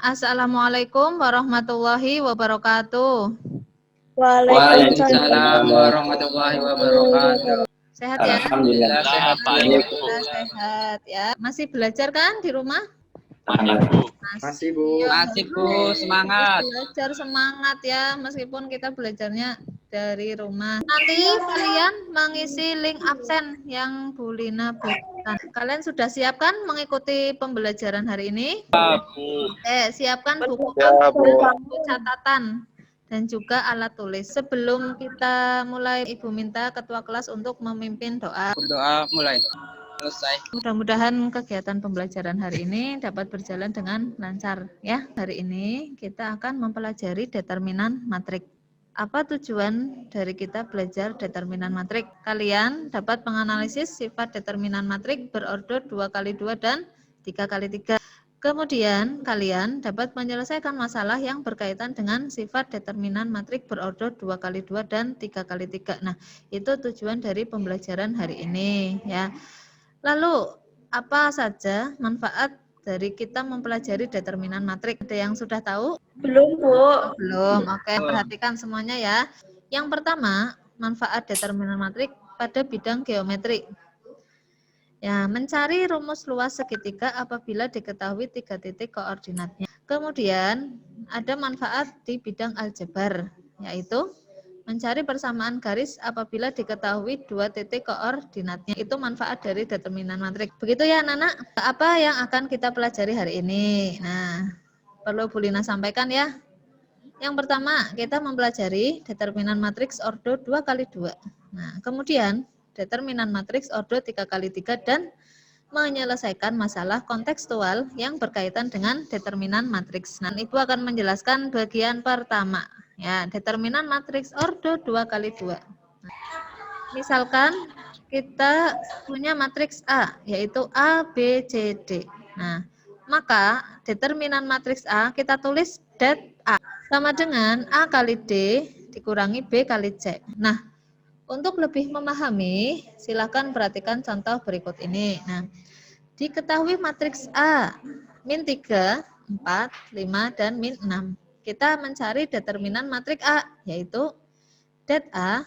Assalamualaikum warahmatullahi wabarakatuh. Waalaikumsalam warahmatullahi wabarakatuh. Sehat ya? Alhamdulillah sehat Pak Ibu. Alhamdulillah sehat ya. Masih belajar kan di rumah? Masih Bu. Ya, Masih Bu, semangat. belajar semangat ya, meskipun kita belajarnya dari rumah. Nanti kalian mengisi link absen yang Bu Lina berikan. Kalian sudah siapkan mengikuti pembelajaran hari ini? Siapkan buku dan buku catatan dan juga alat tulis. Sebelum kita mulai, Ibu minta ketua kelas untuk memimpin doa. Berdoa mulai. Selesai. Mudah-mudahan kegiatan pembelajaran hari ini dapat berjalan dengan lancar ya. Hari ini kita akan mempelajari determinan matrik. Apa tujuan dari kita belajar determinan matrik? Kalian dapat menganalisis sifat determinan matrik berorder 2x2 dan 3x3. Kemudian kalian dapat menyelesaikan masalah yang berkaitan dengan sifat determinan matrik berorder 2x2 dan 3x3. Nah, itu tujuan dari pembelajaran hari ini ya. Lalu, apa saja manfaat dari kita mempelajari determinan matrik? Ada yang sudah tahu? Belum, Bu. Belum. Oke, perhatikan semuanya ya. Yang pertama, manfaat determinan matrik pada bidang geometri. Ya, mencari rumus luas segitiga apabila diketahui 3 titik koordinatnya. Kemudian, ada manfaat di bidang aljabar, yaitu mencari persamaan garis apabila diketahui 2 titik koordinatnya. Itu manfaat dari determinan matrik. Begitu ya anak-anak. Apa yang akan kita pelajari hari ini? Nah, perlu Bu Lina sampaikan ya. Yang pertama, kita mempelajari determinan matriks ordo 2x2. Nah, kemudian determinan matriks ordo 3x3 dan menyelesaikan masalah kontekstual yang berkaitan dengan determinan matriks. Nah, Ibu akan menjelaskan bagian pertama. Ya, determinan matriks ordo 2x2. Nah, misalkan kita punya matriks A, yaitu A, B, C, D. Nah, maka determinan matriks A kita tulis det A sama dengan A kali D dikurangi B kali C. Nah, untuk lebih memahami, silakan perhatikan contoh berikut ini. Nah, diketahui matriks A, min 3, 4, 5, dan min 6. Kita mencari determinan matriks A, yaitu det A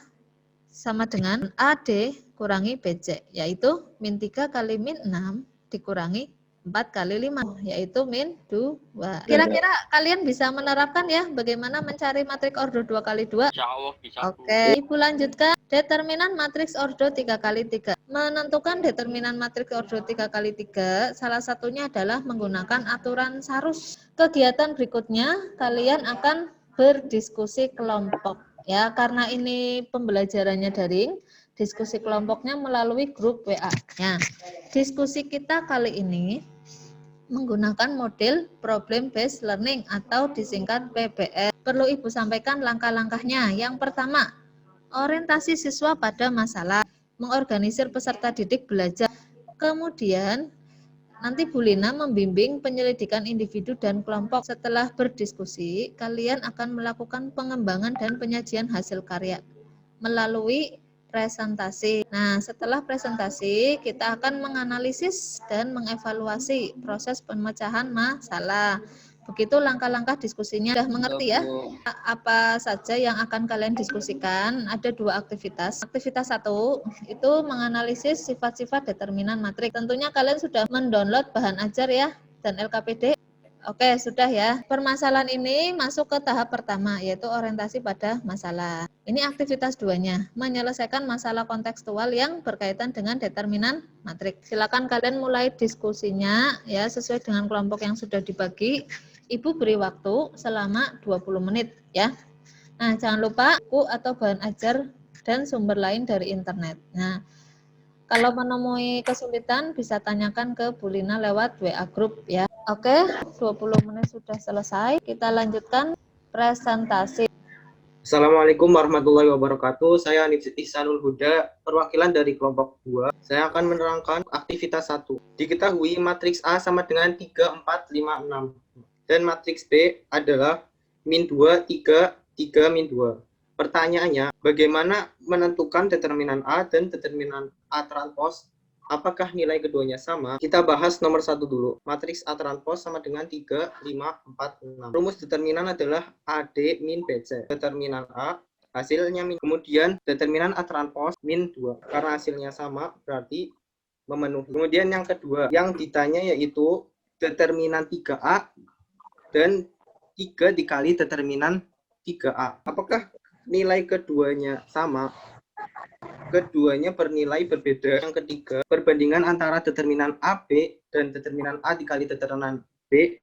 sama dengan AD kurangi BC, yaitu min 3 kali min 6 dikurangi 4 kali 5, yaitu min 2. Kira-kira kalian bisa menerapkan ya bagaimana mencari matriks ordo 2x2? Insyaallah bisa. Oke, Ibu lanjutkan. Determinan matriks ordo 3x3. Menentukan determinan matriks ordo 3x3, salah satunya adalah menggunakan aturan Sarus. Kegiatan berikutnya, kalian akan berdiskusi kelompok. Ya, karena ini pembelajarannya daring, diskusi kelompoknya melalui grup WA. Ya, diskusi kita kali ini menggunakan model problem based learning atau disingkat PBL. Perlu Ibu sampaikan langkah-langkahnya. Yang pertama, orientasi siswa pada masalah, mengorganisir peserta didik belajar. Kemudian, nanti Bu Lina membimbing penyelidikan individu dan kelompok. Setelah berdiskusi, kalian akan melakukan pengembangan dan penyajian hasil karya melalui presentasi. Nah, setelah presentasi, kita akan menganalisis dan mengevaluasi proses pemecahan masalah. Begitu langkah-langkah diskusinya. Sudah mengerti ya? Apa saja yang akan kalian diskusikan? Ada 2 aktivitas. Aktivitas 1 itu menganalisis sifat-sifat determinan matrik. Tentunya kalian sudah mendownload bahan ajar ya dan LKPD. Oke, sudah ya. Permasalahan ini masuk ke tahap pertama, yaitu orientasi pada masalah. Ini aktivitas 2-nya, menyelesaikan masalah kontekstual yang berkaitan dengan determinan matrik. Silakan kalian mulai diskusinya ya sesuai dengan kelompok yang sudah dibagi. Ibu beri waktu selama 20 menit ya. Nah, jangan lupa buku atau bahan ajar dan sumber lain dari internet. Nah, kalau menemui kesulitan bisa tanyakan ke Bu Lina lewat WA group ya. Oke, 20 menit sudah selesai. Kita lanjutkan presentasi. Assalamualaikum warahmatullahi wabarakatuh. Saya Ihsanul Huda, perwakilan dari kelompok 2. Saya akan menerangkan aktivitas 1. Diketahui matriks A sama dengan 3, 4, 5, 6. Dan matriks B adalah min 2, 3, 3, min 2. Pertanyaannya, bagaimana menentukan determinan A dan determinan A transpos Apakah nilai keduanya sama? Kita bahas nomor 1 dulu. Matriks A transpos sama dengan 3, 5, 4, 6. Rumus determinan adalah AD min BC. Determinan A, hasilnya min. Kemudian determinan A transpos min 2. Karena hasilnya sama, berarti memenuhi. Kemudian yang kedua, yang ditanya yaitu determinan 3A dan 3 dikali determinan 3A. Apakah nilai keduanya sama? Keduanya bernilai berbeda. Yang ketiga, perbandingan antara determinan AB dan determinan A dikali determinan B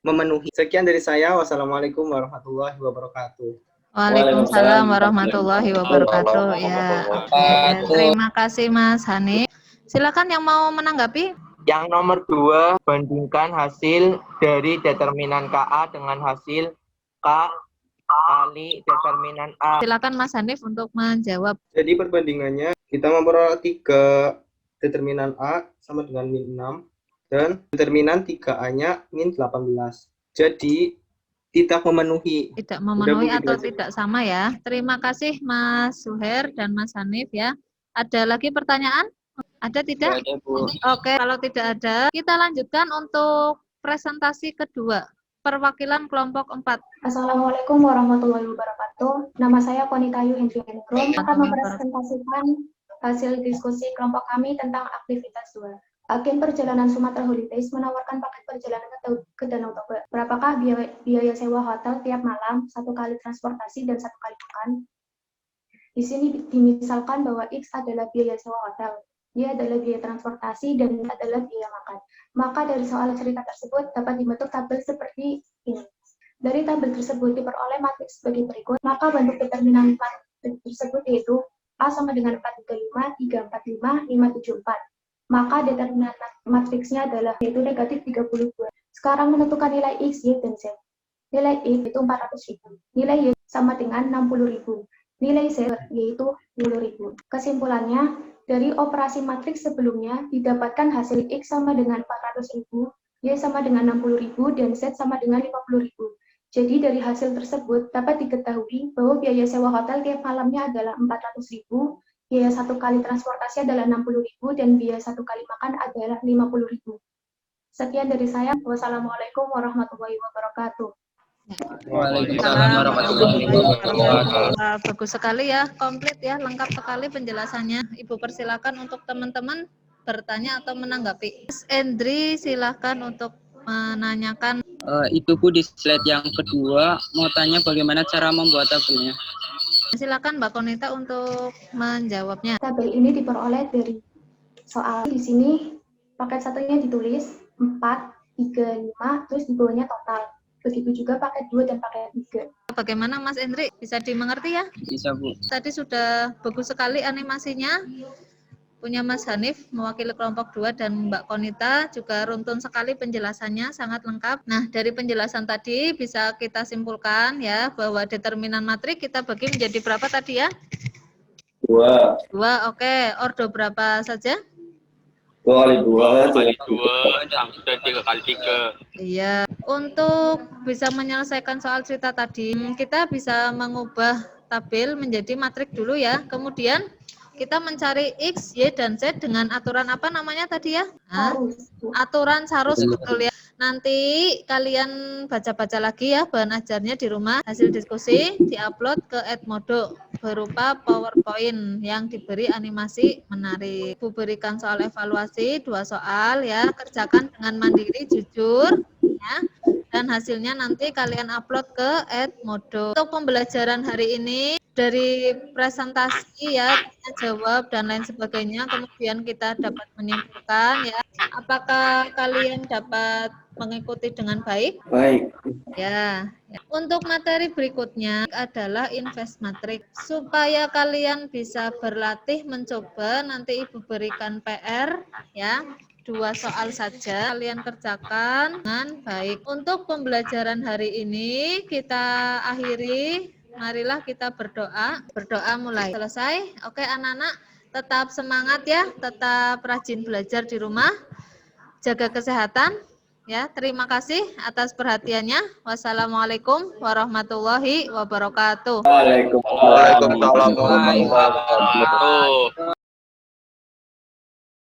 memenuhi. Sekian dari saya. Wassalamualaikum warahmatullahi wabarakatuh. Waalaikumsalam warahmatullahi wabarakatuh. Ya, oke. Terima kasih Mas Hanif. Silakan yang mau menanggapi. Yang nomor 2, bandingkan hasil dari determinan KA dengan hasil K kali determinan A. Silakan Mas Hanif untuk menjawab. Jadi perbandingannya kita memperoleh 3 determinan A sama dengan min 6 dan determinan 3A-nya min 18. Jadi tidak memenuhi. Tidak memenuhi atau tidak sama ya. Terima kasih Mas Suher dan Mas Hanif ya. Ada lagi pertanyaan? Ada tidak? Ada, Bu. Oke, kalau tidak ada, kita lanjutkan untuk presentasi kedua. Perwakilan kelompok 4. Assalamualaikum warahmatullahi wabarakatuh. Nama saya Konitayu Hendrianegrom akan mempresentasikan hasil diskusi kelompok kami tentang aktivitas 2. Agen Perjalanan Sumatera Holidays menawarkan paket perjalanan ke Danau Toba. Berapakah biaya sewa hotel tiap malam, 1 kali transportasi, dan 1 kali makan? Di sini dimisalkan bahwa X adalah biaya sewa hotel, Y adalah biaya transportasi, dan Z adalah biaya makan. Maka dari soal cerita tersebut dapat dibentuk tabel seperti ini. Dari tabel tersebut diperoleh matriks sebagai berikut. Maka bentuk determinan matriks tersebut yaitu A sama dengan 435, 345, 574. Maka determinan matriksnya adalah yaitu negatif 32. Sekarang menentukan nilai X, Y, dan Z. Nilai X yaitu 400.000. Nilai Y sama dengan 60.000. Nilai Z yaitu 10.000. Kesimpulannya, dari operasi matriks sebelumnya didapatkan hasil X sama dengan 400.000, Y sama dengan 60.000, dan Z sama dengan 50.000. Jadi dari hasil tersebut dapat diketahui bahwa biaya sewa hotel tiap malamnya adalah 400.000, biaya 1 kali transportasi adalah 60.000, dan biaya 1 kali makan adalah 50.000. Sekian dari saya. Wassalamualaikum warahmatullahi wabarakatuh. Waalaikumsalam warahmatullahi wabarakatuh. Bagus sekali ya, komplit ya, lengkap sekali penjelasannya. Ibu persilakan untuk teman-teman bertanya atau menanggapi. Mas Endri silakan untuk menanyakan. Itu Bu di slide yang kedua mau tanya bagaimana cara membuat tabelnya. Silakan Mbak Konita untuk menjawabnya. Tabel ini diperoleh dari soal di sini paket satunya ditulis 4, 3, 5, terus di bawahnya total. Begitu juga paket 2 dan paket 3. Bagaimana Mas Endri? Bisa dimengerti ya? Bisa Bu. Tadi sudah bagus sekali animasinya. Punya Mas Hanif mewakili kelompok 2 dan Mbak Konita juga runtun sekali penjelasannya, sangat lengkap. Nah, dari penjelasan tadi bisa kita simpulkan ya bahwa determinan matrik kita bagi menjadi berapa tadi ya? 2. Oke. Ordo berapa saja? 2 kali 2 dan sudah 3 kali 3. Iya. Untuk bisa menyelesaikan soal cerita tadi, kita bisa mengubah tabel menjadi matrik dulu ya. Kemudian kita mencari X, Y, dan Z dengan aturan apa namanya tadi ya? Aturan Sarus, betul ya. Nanti kalian baca-baca lagi ya bahan ajarnya di rumah. Hasil diskusi diupload ke Edmodo berupa PowerPoint yang diberi animasi menarik. Bu berikan soal evaluasi 2 soal ya. Kerjakan dengan mandiri, jujur ya. Dan hasilnya nanti kalian upload ke Edmodo. Untuk pembelajaran hari ini dari presentasi ya, tanya jawab dan lain sebagainya, kemudian kita dapat menyimpulkan ya, apakah kalian dapat mengikuti dengan baik? Baik. Ya. Untuk materi berikutnya adalah invest matrix. Supaya kalian bisa berlatih mencoba, nanti Ibu berikan PR ya. 2 soal saja kalian kerjakan dengan baik. Untuk pembelajaran hari ini kita akhiri. Marilah kita berdoa. Berdoa mulai. Selesai. Oke anak-anak, tetap semangat ya, tetap rajin belajar di rumah. Jaga kesehatan. Ya, terima kasih atas perhatiannya. Wassalamualaikum warahmatullahi wabarakatuh. Waalaikumsalam Waalaikumsalam warahmatullahi wabarakatuh.